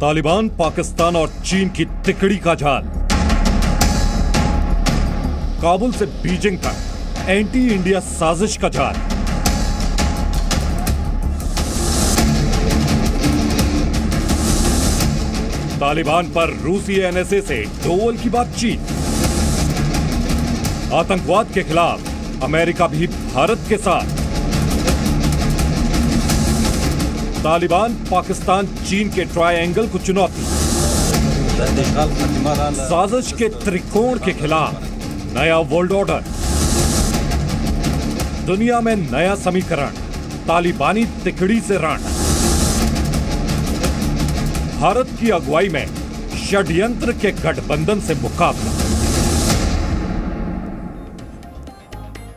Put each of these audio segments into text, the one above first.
तालिबान पाकिस्तान और चीन की तिकड़ी का जाल। काबुल से बीजिंग तक एंटी इंडिया साजिश का जाल। तालिबान पर रूसी एनएसए से डोवल की बातचीत। आतंकवाद के खिलाफ अमेरिका भी भारत के साथ। तालिबान पाकिस्तान चीन के ट्रायंगल को चुनौती। साजिश के त्रिकोण के खिलाफ नया वर्ल्ड ऑर्डर। दुनिया में नया समीकरण, तालिबानी तिकड़ी से रण। भारत की अगुवाई में षड्यंत्र के गठबंधन से मुकाबला।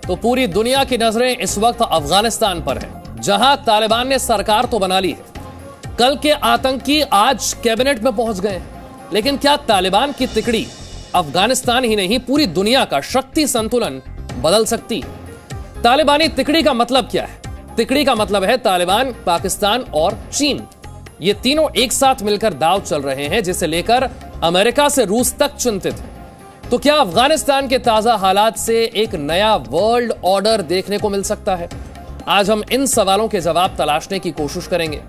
तो पूरी दुनिया की नजरें इस वक्त अफगानिस्तान पर है, जहां तालिबान ने सरकार तो बना ली है। कल के आतंकी आज कैबिनेट में पहुंच गए, लेकिन क्या तालिबान की तिकड़ी अफगानिस्तान ही नहीं पूरी दुनिया का शक्ति संतुलन बदल सकती? तालिबानी तिकड़ी का मतलब क्या है? तिकड़ी का मतलब है तालिबान, पाकिस्तान और चीन। ये तीनों एक साथ मिलकर दांव चल रहे हैं, जिसे लेकर अमेरिका से रूस तक चिंतित है। तो क्या अफगानिस्तान के ताजा हालात से एक नया वर्ल्ड ऑर्डर देखने को मिल सकता है? आज हम इन सवालों के जवाब तलाशने की कोशिश करेंगे,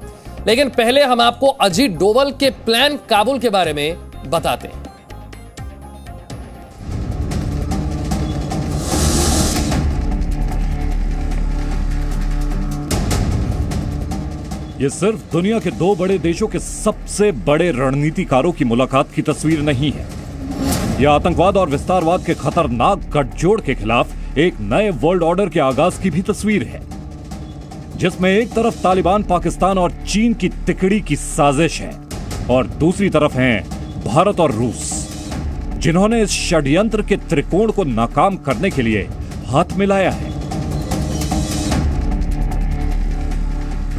लेकिन पहले हम आपको अजीत डोवल के प्लान काबुल के बारे में बताते हैं। ये सिर्फ दुनिया के दो बड़े देशों के सबसे बड़े रणनीतिकारों की मुलाकात की तस्वीर नहीं है। यह आतंकवाद और विस्तारवाद के खतरनाक गठजोड़ के खिलाफ एक नए वर्ल्ड ऑर्डर के आगाज की भी तस्वीर है, जिसमें एक तरफ तालिबान पाकिस्तान और चीन की तिकड़ी की साजिश है और दूसरी तरफ हैं भारत और रूस, जिन्होंने इस षड्यंत्र के त्रिकोण को नाकाम करने के लिए हाथ मिलाया है।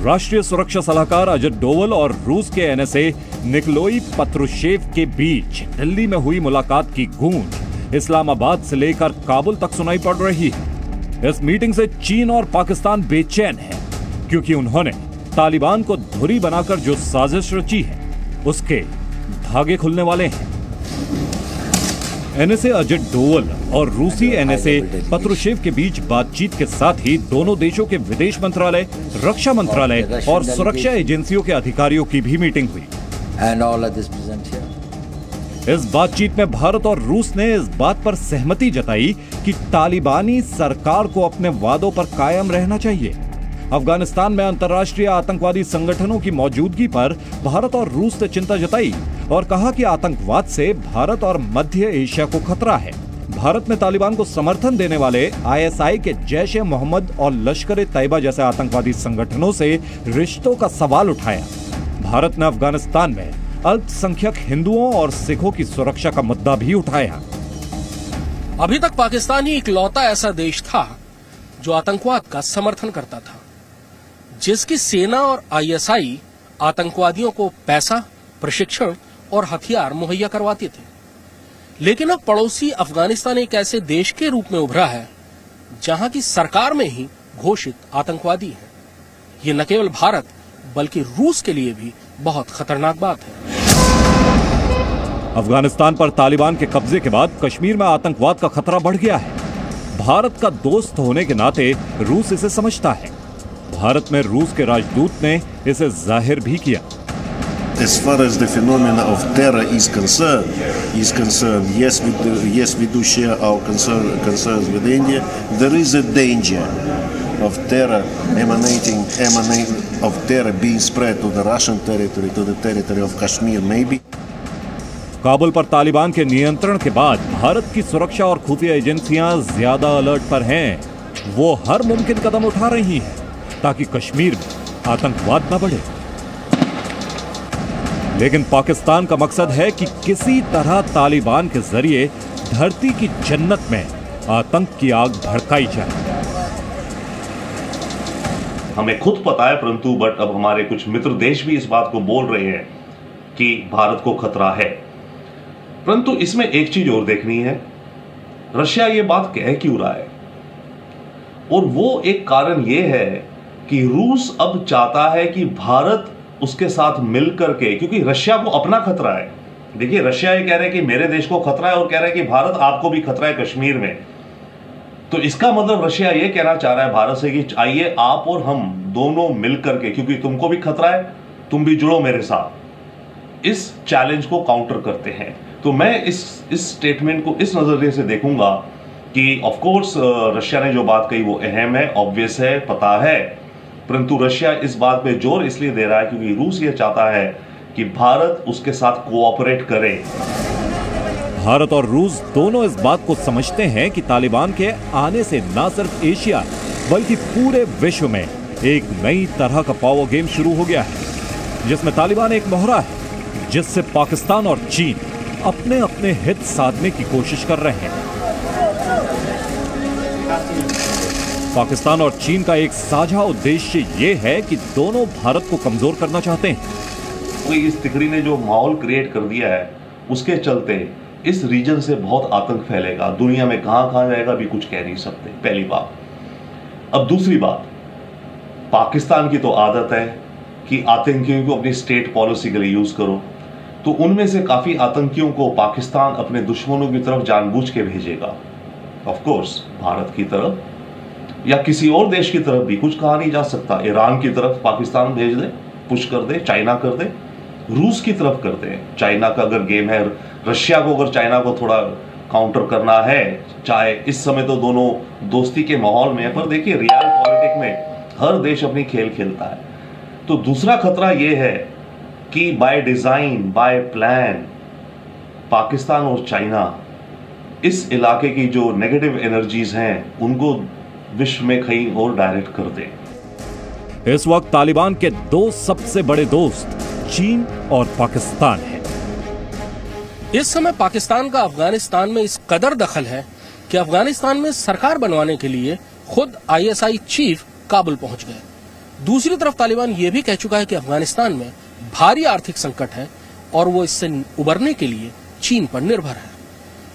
राष्ट्रीय सुरक्षा सलाहकार अजित डोवल और रूस के एनएसए निकोलाई पत्रुशेव के बीच दिल्ली में हुई मुलाकात की गूंज इस्लामाबाद से लेकर काबुल तक सुनाई पड़ रही है। इस मीटिंग से चीन और पाकिस्तान बेचैन है, क्योंकि उन्होंने तालिबान को धुरी बनाकर जो साजिश रची है उसके धागे खुलने वाले हैं। एनएसए अजित डोवल और रूसी एनएसए पत्रुशेव के बीच बातचीत के साथ ही दोनों देशों के विदेश मंत्रालय, रक्षा मंत्रालय और सुरक्षा एजेंसियों के अधिकारियों की भी मीटिंग हुई। इस बातचीत में भारत और रूस ने इस बात पर सहमति जताई कि तालिबानी सरकार को अपने वादों पर कायम रहना चाहिए। अफगानिस्तान में अंतर्राष्ट्रीय आतंकवादी संगठनों की मौजूदगी पर भारत और रूस ने चिंता जताई और कहा कि आतंकवाद से भारत और मध्य एशिया को खतरा है। भारत ने तालिबान को समर्थन देने वाले आईएसआई के जैश-ए मोहम्मद और लश्कर-ए-तैयबा जैसे आतंकवादी संगठनों से रिश्तों का सवाल उठाया। भारत ने अफगानिस्तान में अल्पसंख्यक हिंदुओं और सिखों की सुरक्षा का मुद्दा भी उठाया। अभी तक पाकिस्तान ही इकलौता ऐसा देश था जो आतंकवाद का समर्थन करता था, जिसकी सेना और आईएसआई आतंकवादियों को पैसा, प्रशिक्षण और हथियार मुहैया करवाते थे। लेकिन अब पड़ोसी अफगानिस्तान एक ऐसे देश के रूप में उभरा है जहां की सरकार में ही घोषित आतंकवादी है। ये न केवल भारत बल्कि रूस के लिए भी बहुत खतरनाक बात है। अफगानिस्तान पर तालिबान के कब्जे के बाद कश्मीर में आतंकवाद का खतरा बढ़ गया है। भारत का दोस्त होने के नाते रूस इसे समझता है। भारत में रूस के राजदूत ने इसे जाहिर भी किया। As far as the phenomena of terror is concerned, yes, we do share our concerns with India. There is a danger of terror of terror being spread to the Russian territory, to the territory of Kashmir, maybe. Kabul पर तालिबान के नियंत्रण के बाद भारत की सुरक्षा और खुफिया एजेंसियां ज्यादा अलर्ट पर हैं। वो हर मुमकिन कदम उठा रही हैं ताकि कश्मीर में आतंकवाद न बढ़े। लेकिन पाकिस्तान का मकसद है कि किसी तरह तालिबान के जरिए धरती की जन्नत में आतंक की आग भड़काई जाए। हमें खुद पता है, परंतु अब हमारे कुछ मित्र देश भी इस बात को बोल रहे हैं कि भारत को खतरा है। परंतु इसमें एक चीज और देखनी है रशिया ये बात कह क्यों रहा है? और वो एक कारण ये है कि रूस अब चाहता है कि भारत उसके साथ मिलकर के, क्योंकि रशिया को अपना खतरा है। देखिए, रशिया ये कह रहा है कि मेरे देश को खतरा है और कह रहा है कि भारत आपको भी खतरा है कश्मीर में। तो इसका मतलब रशिया ये कहना चाह रहा है भारत से कि आइए आप और हम दोनों मिलकर के, क्योंकि तुमको भी खतरा है, तुम भी जुड़ो मेरे साथ, इस चैलेंज को काउंटर करते हैं। तो मैं इस स्टेटमेंट को इस नजरिए से देखूंगा कि ऑफ कोर्स रशिया ने जो बात कही वो अहम है, ऑब्वियस है, पता है, परंतु रशिया इस बात पे जोर इसलिए दे रहा है क्योंकि रूस ये चाहता है कि भारत उसके साथ कोऑपरेट करे। भारत और रूस दोनों इस बात को समझते हैं कि तालिबान के आने से न सिर्फ एशिया बल्कि पूरे विश्व में एक नई तरह का पावर गेम शुरू हो गया है, जिसमें तालिबान एक मोहरा है जिससे पाकिस्तान और चीन अपने अपने हित साधने की कोशिश कर रहे हैं। पाकिस्तान और चीन का एक साझा उद्देश्य यह है कि दोनों भारत को कमजोर करना चाहते हैं। कोई इस तिकड़ी ने जो माहौल क्रिएट कर दिया है उसके चलते इस रीजन से बहुत आतंक फैलेगा। दुनिया में कहां जाएगा भी कुछ कह नहीं सकते, पहली बात। अब दूसरी बात, पाकिस्तान की तो आदत है कि आतंकियों को अपनी स्टेट पॉलिसी के लिए यूज करो, तो उनमें से काफी आतंकियों को पाकिस्तान अपने दुश्मनों की तरफ जानबूझ के भेजेगा। ऑफ कोर्स भारत की तरफ या किसी और देश की तरफ भी, कुछ कहा नहीं जा सकता। ईरान की तरफ पाकिस्तान भेज दे, पुश कर दे, चाइना कर दे, रूस की तरफ कर दे। चाइना का अगर गेम है, रशिया को अगर चाइना को थोड़ा काउंटर करना है, चाहे इस समय तो दोनों दोस्ती के माहौल में है, पर देखिए रियल पॉलिटिक्स में हर देश अपनी खेल खेलता है। तो दूसरा खतरा यह है कि by design, by plan, Pakistan और चाइना इस इलाके की जो नेगेटिव एनर्जीज हैं उनको विश्व में कहीं और डायरेक्ट कर दे। इस वक्त तालिबान के दो सबसे बड़े दोस्त चीन और पाकिस्तान हैं। इस समय पाकिस्तान का अफगानिस्तान में इस कदर दखल है कि अफगानिस्तान में सरकार बनवाने के लिए खुद आईएसआई चीफ काबुल पहुंच गए। दूसरी तरफ तालिबान यह भी कह चुका है कि अफगानिस्तान में भारी आर्थिक संकट है और वो इससे उबरने के लिए चीन पर निर्भर है।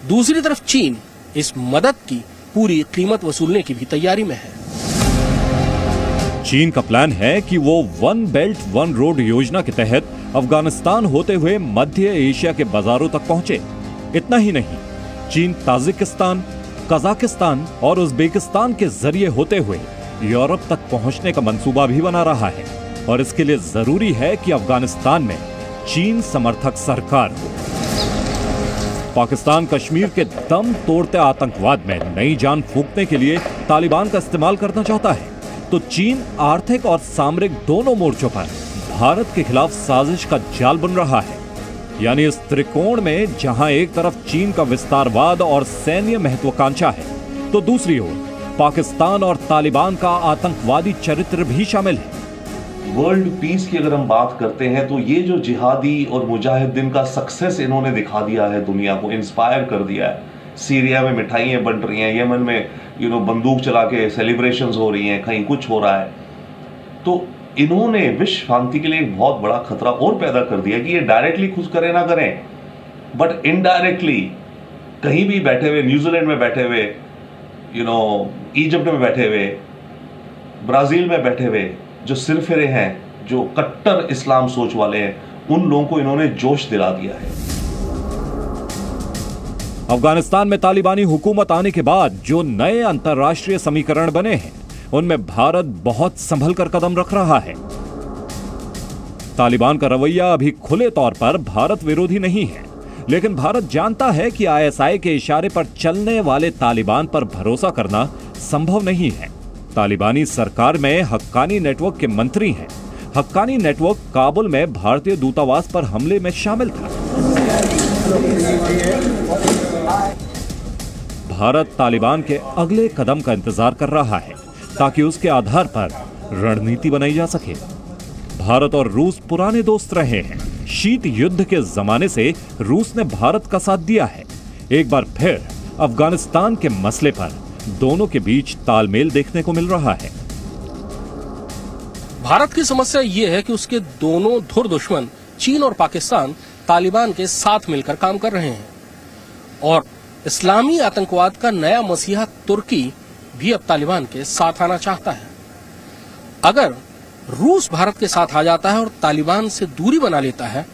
दूसरी तरफ चीन इस मदद की पूरी कीमत वसूलने की भी तैयारी में है। चीन का प्लान है कि वो वन बेल्ट वन रोड योजना के तहत अफगानिस्तान होते हुए मध्य एशिया के बाजारों तक पहुंचे। इतना ही नहीं, चीन ताजिकिस्तान, कजाकिस्तान और उज्बेकिस्तान के जरिए होते हुए यूरोप तक पहुंचने का मंसूबा भी बना रहा है। और इसके लिए जरूरी है कि अफगानिस्तान में चीन समर्थक सरकार हो। पाकिस्तान कश्मीर के दम तोड़ते आतंकवाद में नई जान फूंकने के लिए तालिबान का इस्तेमाल करना चाहता है, तो चीन आर्थिक और सामरिक दोनों मोर्चों पर भारत के खिलाफ साजिश का जाल बुन रहा है। यानी इस त्रिकोण में जहां एक तरफ चीन का विस्तारवाद और सैन्य महत्वाकांक्षा है, तो दूसरी ओर पाकिस्तान और तालिबान का आतंकवादी चरित्र भी शामिल है। वर्ल्ड पीस की अगर हम बात करते हैं तो ये जो जिहादी और मुजाहिदीन का सक्सेस इन्होंने दिखा दिया है, दुनिया को इंस्पायर कर दिया है। सीरिया में मिठाइयाँ बन रही हैं, यमन में बंदूक चला के सेलिब्रेशंस हो रही हैं, कहीं कुछ हो रहा है। तो इन्होंने विश्व शांति के लिए एक बहुत बड़ा खतरा और पैदा कर दिया कि ये डायरेक्टली खुद करें ना करें, बट इनडायरेक्टली कहीं भी बैठे हुए, न्यूजीलैंड में बैठे हुए, इजिप्ट में बैठे हुए, ब्राजील में बैठे हुए जो सिरफिरे हैं, जो कट्टर इस्लाम सोच वाले हैं, उन लोगों को इन्होंने जोश दिला दिया है। अफगानिस्तान में तालिबानी हुकूमत आने के बाद जो नए अंतर्राष्ट्रीय समीकरण बने हैं, उनमें भारत बहुत संभल कर कदम रख रहा है। तालिबान का रवैया अभी खुले तौर पर भारत विरोधी नहीं है, लेकिन भारत जानता है कि आईएसआई के इशारे पर चलने वाले तालिबान पर भरोसा करना संभव नहीं है। तालिबानी सरकार में हक्कानी नेटवर्क के मंत्री हैं। हक्कानी नेटवर्क काबुल में भारतीय दूतावास पर हमले में शामिल था। भारत तालिबान के अगले कदम का इंतजार कर रहा है ताकि उसके आधार पर रणनीति बनाई जा सके। भारत और रूस पुराने दोस्त रहे हैं। शीत युद्ध के जमाने से रूस ने भारत का साथ दिया है। एक बार फिर अफगानिस्तान के मसले पर दोनों के बीच तालमेल देखने को मिल रहा है। भारत की समस्या ये है कि उसके दोनों धुर दुश्मन चीन और पाकिस्तान तालिबान के साथ मिलकर काम कर रहे हैं और इस्लामी आतंकवाद का नया मसीहा तुर्की भी अब तालिबान के साथ आना चाहता है। अगर रूस भारत के साथ आ जाता है और तालिबान से दूरी बना लेता है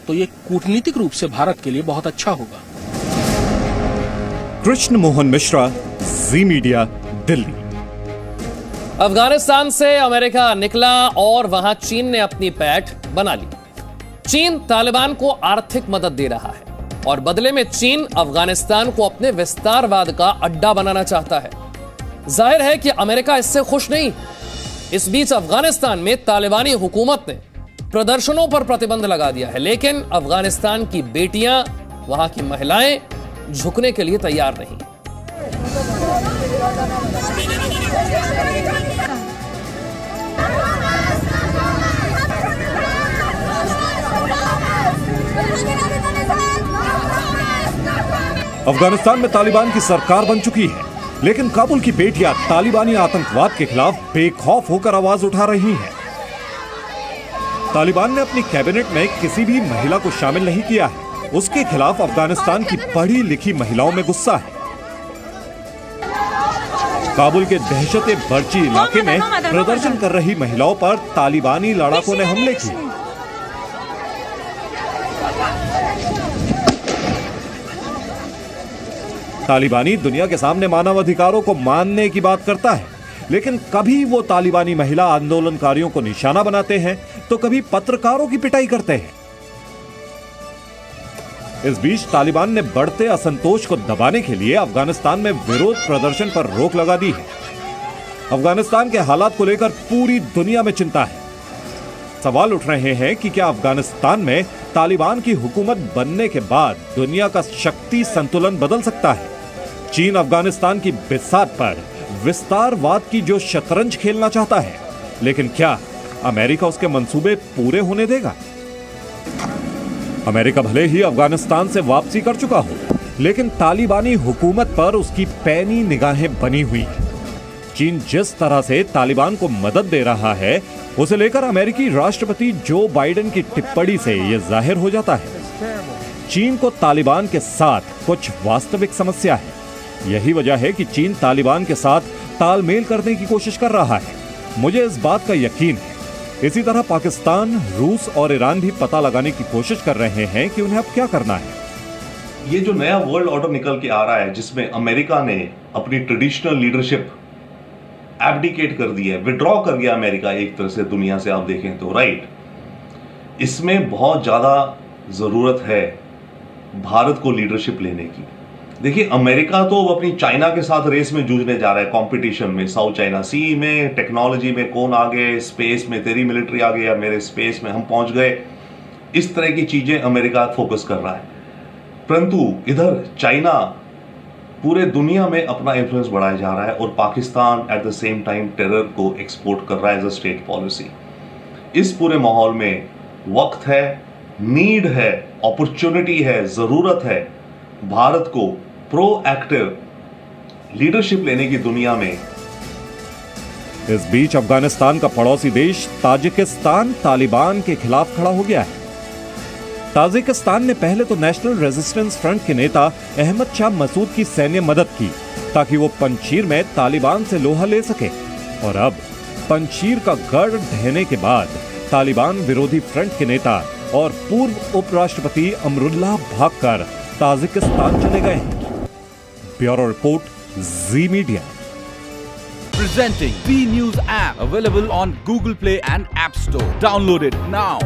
तो ये कूटनीतिक रूप से भारत के लिए बहुत अच्छा होगा। कृष्ण मोहन मिश्रा, जी मीडिया, दिल्ली। अफगानिस्तान से अमेरिका निकला और वहां चीन ने अपनी पैठ बना ली। चीन तालिबान को आर्थिक मदद दे रहा है और बदले में चीन अफगानिस्तान को अपने विस्तारवाद का अड्डा बनाना चाहता है। जाहिर है कि अमेरिका इससे खुश नहीं। इस बीच अफगानिस्तान में तालिबानी हुकूमत ने प्रदर्शनों पर प्रतिबंध लगा दिया है, लेकिन अफगानिस्तान की बेटियां, वहां की महिलाएं झुकने के लिए तैयार नहीं। अफगानिस्तान में तालिबान की सरकार बन चुकी है, लेकिन काबुल की बेटियां तालिबानी आतंकवाद के खिलाफ बेखौफ होकर आवाज उठा रही हैं। तालिबान ने अपनी कैबिनेट में किसी भी महिला को शामिल नहीं किया है। उसके खिलाफ अफगानिस्तान की पढ़ी लिखी महिलाओं में गुस्सा है। काबुल के दहशत बर्ची इलाके में प्रदर्शन कर रही महिलाओं पर तालिबानी लड़ाकों ने हमले किए। तालिबानी दुनिया के सामने मानव अधिकारों को मानने की बात करता है, लेकिन कभी वो तालिबानी महिला आंदोलनकारियों को निशाना बनाते हैं तो कभी पत्रकारों की पिटाई करते हैं। इस बीच तालिबान ने बढ़ते असंतोष को दबाने के लिए अफगानिस्तान में विरोध प्रदर्शन पर रोक लगा दी है। अफगानिस्तान के हालात को लेकर पूरी दुनिया में चिंता है। सवाल उठ रहे हैं कि क्या अफगानिस्तान में तालिबान की हुकूमत बनने के बाद दुनिया का शक्ति संतुलन बदल सकता है। चीन अफगानिस्तान की बिसात पर विस्तारवाद की जो शतरंज खेलना चाहता है, लेकिन क्या अमेरिका उसके मंसूबे पूरे होने देगा? अमेरिका भले ही अफगानिस्तान से वापसी कर चुका हो, लेकिन तालिबानी हुकूमत पर उसकी पैनी निगाहें बनी हुई हैं। चीन जिस तरह से तालिबान को मदद दे रहा है, उसे लेकर अमेरिकी राष्ट्रपति जो बाइडेन की टिप्पणी से यह जाहिर हो जाता है। चीन को तालिबान के साथ कुछ वास्तविक समस्या है। यही वजह है कि चीन तालिबान के साथ तालमेल करने की कोशिश कर रहा है। मुझे इस बात का यकीन है। इसी तरह पाकिस्तान, रूस और ईरान भी पता लगाने की कोशिश कर रहे हैं कि उन्हें अब क्या करना है। ये जो नया वर्ल्ड ऑर्डर निकल के आ रहा है, जिसमें अमेरिका ने अपनी ट्रेडिशनल लीडरशिप एब्डिकेट कर दी है, विड्रॉ कर गया अमेरिका एक तरह से दुनिया से, आप देखें तो, राइट। इसमें बहुत ज्यादा जरूरत है भारत को लीडरशिप लेने की। देखिए, अमेरिका तो अपनी चाइना के साथ रेस में जूझने जा रहा है, कंपटीशन में, साउथ चाइना सी में, टेक्नोलॉजी में कौन आगे, स्पेस में तेरी मिलिट्री आ गई या मेरे स्पेस में हम पहुंच गए, इस तरह की चीजें अमेरिका फोकस कर रहा है। परंतु इधर चाइना पूरे दुनिया में अपना इन्फ्लुएंस बढ़ाया जा रहा है और Pakistan at the same time terror को एक्सपोर्ट कर रहा है एज अ स्टेट पॉलिसी। इस पूरे माहौल में वक्त है, नीड है, अपॉर्चुनिटी है, जरूरत है भारत को प्रोएक्टिव लीडरशिप लेने की दुनिया में। इस बीच अफगानिस्तान का पड़ोसी देश ताजिकिस्तान तालिबान के खिलाफ खड़ा हो गया है। ताजिकिस्तान ने पहले तो नेशनल रेजिस्टेंस फ्रंट के नेता अहमद शाह मसूद की सैन्य मदद की ताकि वो पंजशीर में तालिबान से लोहा ले सके, और अब पंजशीर का गढ़ ढहने के बाद तालिबान विरोधी फ्रंट के नेता और पूर्व उपराष्ट्रपति अमरुल्लाह भागकर ताजिकिस्तान चले गए हैं। Bureau report, ji media. Presenting B News app, available on Google Play and App Store. Download it now.